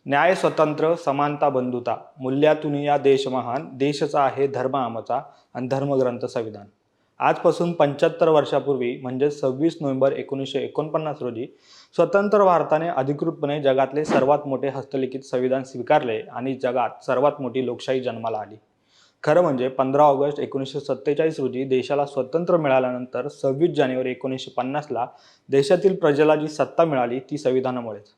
न्याय स्वतंत्र समानता बंधुता मूल्यातून या देश महान देशचा आहे धर्म आमचा आणि धर्मग्रंथ संविधान। आजपासून 75 वर्षापूर्वी म्हणजे 26 नोव्हेंबर 1949 रोजी स्वतंत्र भारताने अधिकृतपणे जगातले सर्वात मोठे हस्तलिखित संविधान स्वीकारले आणि जगात सर्वात मोठी लोकशाही जन्माला आली। खरं म्हणजे 15 ऑगस्ट 1947 रोजी देशाला स्वातंत्र्य मिळाल्यानंतर 26 जानेवारी 1950 ला देशातील प्रजेला जी सत्ता मिळाली ती संविधानामुळेच।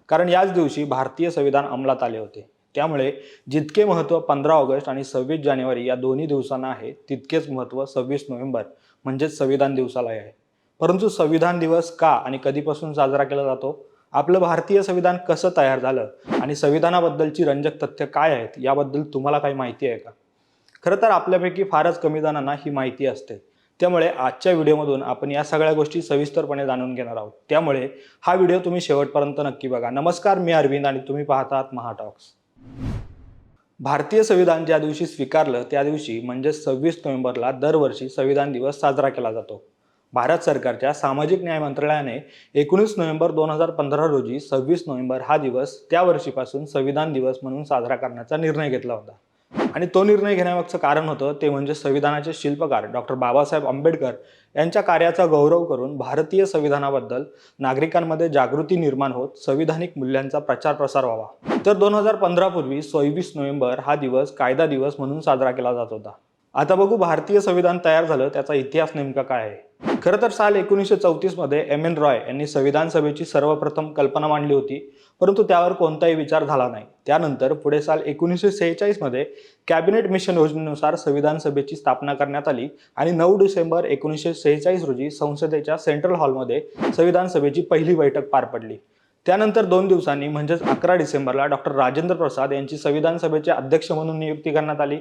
कारण याच दिवशी भारतीय संविधान अंमलात आले होते। त्यामुळे जितके महत्त्व 15 ऑगस्ट आणि 26 जानेवारी या दोन्ही दिवसांना आहे तितकेच महत्त्व 26 नोव्हेंबर म्हणजे संविधान दिवसाला आहे। परंतु संविधान दिवस का आणि कधीपासून साजरा केला जातो, आपलं भारतीय संविधान कसं तयार झालं आणि संविधानाबद्दलची रंजक तथ्य काय आहेत याबद्दल तुम्हाला काही माहिती आहे का? खरं तर आपल्यापैकी फारच कमी जणांना ही माहिती असते। त्यामुळे आजच्या व्हिडिओमधून आपण या सगळ्या गोष्टी सविस्तरपणे जाणून घेणार आहोत। त्यामुळे हा व्हिडिओ तुम्ही शेवटपर्यंत नक्की बघा। नमस्कार, मी अरविंद आणि तुम्ही पाहतात महाटॉक्स। भारतीय संविधान ज्या दिवशी स्वीकारलं त्या दिवशी म्हणजे 26 नोव्हेंबरला दरवर्षी संविधान दिवस साजरा केला जातो। भारत सरकारच्या सामाजिक न्याय मंत्रालयाने 19 नोव्हेंबर 2015 रोजी 26 नोव्हेंबर हा दिवस त्या वर्षीपासून संविधान दिवस म्हणून साजरा करण्याचा निर्णय घेतला होता। आणि तो निर्णय घेण्यामागचं कारण होतं ते म्हणजे संविधानाचे शिल्पकार डॉक्टर बाबासाहेब आंबेडकर यांच्या कार्याचा गौरव करून भारतीय संविधानाबद्दल नागरिकांमध्ये जागृती निर्माण होत संविधानिक मूल्यांचा प्रचार प्रसार व्हावा। तर 2015 पूर्वी 26 नोव्हेंबर हा दिवस कायदा दिवस म्हणून साजरा केला जात होता। आता बघू भारतीय संविधान तयार झालं त्याचा इतिहास नेमका काय आहे। खरं तर साल 1934 मध्ये M.N. रॉय यांनी संविधान सभेची सर्वप्रथम कल्पना मांडली होती, परंतु त्यावर कोणताही विचार झाला नाही। त्यानंतर पुढे साल 1946 मध्ये कॅबिनेट मिशन योजनेनुसार संविधान सभेची स्थापना करण्यात आली आणि 9 डिसेंबर 1946 रोजी संसदेच्या सेंट्रल हॉलमध्ये संविधान सभेची पहिली बैठक पार पडली। त्यानंतर 2 दिवसांनी म्हणजेच 11 डिसेंबरला डॉक्टर राजेंद्र प्रसाद यांची संविधान सभेचे अध्यक्ष म्हणून नियुक्ती करण्यात आली।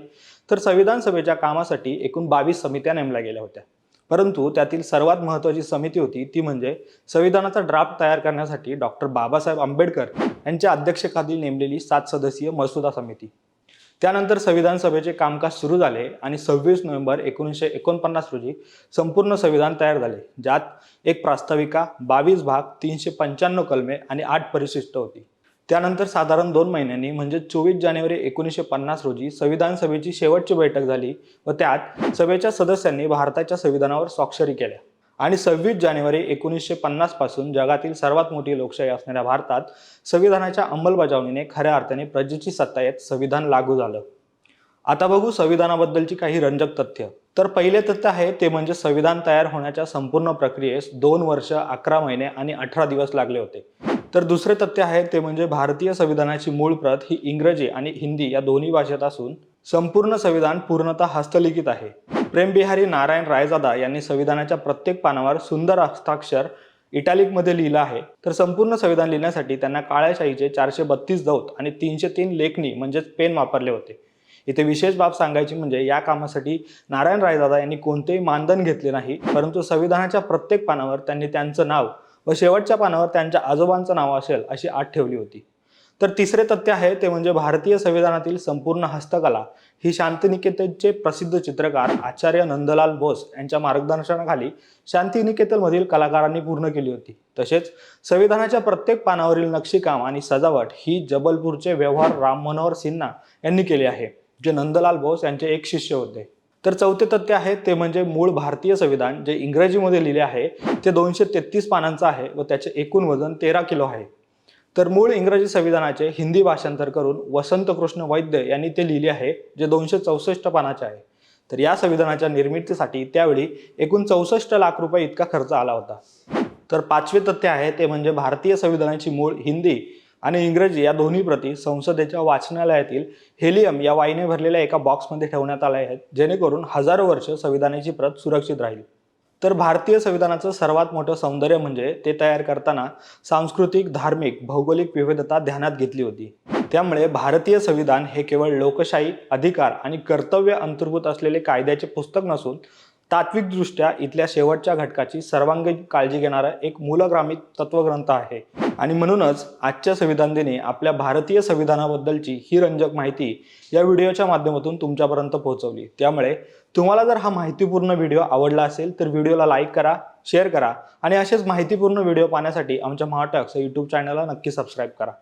तर संविधान सभेच्या कामासाठी एकूण 22 समित्या नेमल्या गेल्या होत्या, परंतु त्यातील सर्वात महत्त्वाची समिती होती ती म्हणजे संविधानाचा ड्राफ्ट तयार करण्यासाठी डॉक्टर बाबासाहेब आंबेडकर यांच्या अध्यक्षतेखाली नेमलेली 7 सदस्यीय मसुदा समिती। त्यानंतर संविधान सभेचे कामकाज सुरू झाले आणि 26 नोव्हेंबर 1949 रोजी संपूर्ण संविधान तयार झाले, ज्यात एक प्रास्ताविका, 22 भाग, 395 कलमे आणि 8 परिशिष्ट होती। त्यानंतर साधारण 2 महिन्यांनी म्हणजे 24 जानेवारी 1950 रोजी संविधान सभेची शेवटची बैठक झाली व त्यात सभेच्या सदस्यांनी भारताच्या संविधानावर स्वाक्षरी केल्या आणि 26 जानेवारी 1950 पासून जगातील सर्वात मोठी लोकशाही असणाऱ्या भारतात संविधानाच्या अंमलबजावणीने खऱ्या अर्थाने प्रजेची सत्ता येत संविधान लागू झालं। आता बघू संविधानाबद्दलची काही रंजक तथ्य। तर पहिले तथ्य आहे ते म्हणजे संविधान तयार होण्याच्या संपूर्ण प्रक्रियेस 2 वर्ष 11 महिने आणि 18 दिवस लागले होते। तर दुसरे तथ्य आहे ते म्हणजे भारतीय संविधानाची मूळ प्रत ही इंग्रजी आणि हिंदी या दोन्ही भाषेत असून संपूर्ण संविधान पूर्णतः हस्तलिखित आहे। प्रेमबिहारी नारायण रायजादा यांनी संविधानाच्या प्रत्येक पानावर सुंदर हस्ताक्षर इटॅलिकमध्ये लिहिलं आहे। तर संपूर्ण संविधान लिहिण्यासाठी त्यांना काळ्या शाईचे 432 दौत आणि 303 लेखणी म्हणजेच पेन वापरले होते। इथे विशेष बाब सांगायची म्हणजे या कामासाठी नारायण रायजादा यांनी कोणतेही मानधन घेतले नाही, परंतु संविधानाच्या प्रत्येक पानावर त्यांनी त्यांचं नाव व शेवटच्या पानावर त्यांच्या आजोबांचं नाव असेल अशी अट ठेवली होती। तर तिसरे तथ्य आहे ते म्हणजे भारतीय संविधानातील संपूर्ण हस्तकला ही शांतिनिकेतनचे प्रसिद्ध चित्रकार आचार्य नंदलाल बोस यांच्या मार्गदर्शनाखाली शांतिनिकेतनमधील कलाकारांनी पूर्ण केली होती। तसेच संविधानाच्या प्रत्येक पानावरील नक्षीकाम आणि सजावट ही जबलपूरचे व्यवहार राम मनोहर सिन्हा यांनी केले आहे, जे नंदलाल बोस यांचे एक शिष्य होते। तर चौथे तथ्य आहे ते म्हणजे मूळ भारतीय संविधान जे इंग्रजीमध्ये लिहिले आहे ते 233 पानांचं आहे व त्याचे एकूण वजन 13 किलो आहे। तर मूळ इंग्रजी संविधानाचे हिंदी भाषांतर करून वसंत कृष्ण वैद्य यांनी ते लिहिले आहे, जे 264 पानाचे आहे। तर या संविधानाच्या निर्मितीसाठी त्यावेळी एकूण 64 लाख रुपये इतका खर्च आला होता। तर पाचवे तथ्य आहे ते म्हणजे भारतीय संविधानाची मूळ हिंदी आणि इंग्रजी या दोन्ही प्रती संसदेच्या वाचनालयातील हेलियम या वायूने भरलेल्या एका बॉक्समध्ये ठेवण्यात आल्या आहेत, जेणेकरून हजारो वर्ष संविधानाची प्रत सुरक्षित राहील। तर भारतीय संविधानाचं सर्वात मोठं सौंदर्य म्हणजे ते तयार करताना सांस्कृतिक, धार्मिक, भौगोलिक विविधता ध्यानात घेतली होती। त्यामुळे भारतीय संविधान हे केवळ लोकशाही, अधिकार आणि कर्तव्य अंतर्भूत असलेले कायद्याचे पुस्तक नसून तात्विकदृष्ट्या इथल्या शेवटच्या घटकाची सर्वांगीण काळजी घेणारा एक मूलग्रामित तत्वग्रंथ आहे। आणि म्हणूनच आजच्या संविधान दिनी आपल्या भारतीय संविधानाबद्दलची ही रंजक माहिती या व्हिडिओच्या माध्यमातून तुमच्यापर्यंत पोहोचवली। त्यामुळे तुम्हाला जर हा माहितीपूर्ण व्हिडिओ आवडला असेल तर व्हिडिओला लाईक करा, शेअर करा आणि असेच माहितीपूर्ण व्हिडिओ पाहण्यासाठी आमच्या महाटॉक्स या YouTube चॅनलला नक्की सबस्क्राईब करा।